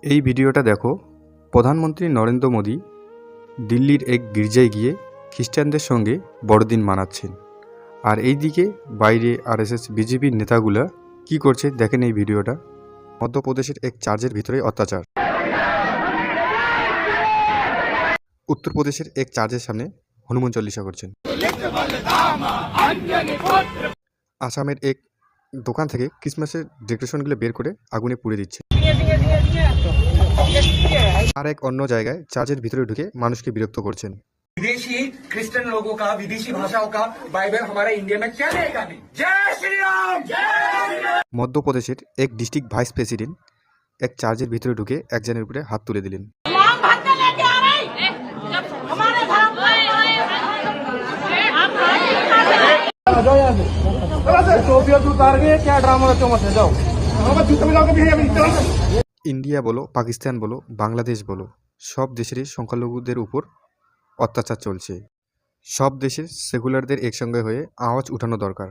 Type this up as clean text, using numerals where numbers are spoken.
এই ভিডিওটা দেখো। প্রধানমন্ত্রী নরেন্দ্র মোদী দিল্লির এক গির্জায় গিয়ে খ্রিস্টানদের সঙ্গে বড়দিন মানাচ্ছেন। আর এইদিকে বাইরে আরএসএস বিজেপির নেতাগুলা কি করছে দেখেন এই ভিডিওটা। মধ্যপ্রদেশের এক চার্চের ভিতরে অত্যাচার। উত্তরপ্রদেশের এক চার্চের সামনে হনুমান চল্লিশা করছেন। আসামের এক দোকান থেকে ক্রিসমাসের ডেকোরেশনগুলো বের করে আগুনে পুড়ে দিচ্ছে। আর এক অন্য জায়গায় চার্চের ভিতরে ঢুকে মানুষকে বিরক্ত করছেন। विदेशी क्रिश्चियन लोगों का विदेशी भाषाओं का बाइबल हमारे इंडिया में चलेगा नहीं। जय श्री राम। মধ্যপ্রদেশের এক ডিস্ট্রিক্ট ভাইস প্রেসিডেন্ট এক চার্চের ভিতরে ঢুকে একজনের উপরে হাত তুলে দিলেন। ইন্ডিয়া বলো, পাকিস্তান বলো, বাংলাদেশ বলো, সব দেশেরই সংখ্যালঘুদের উপর অত্যাচার চলছে। সব দেশের সেকুলারদের একসঙ্গে হয়ে আওয়াজ উঠানো দরকার।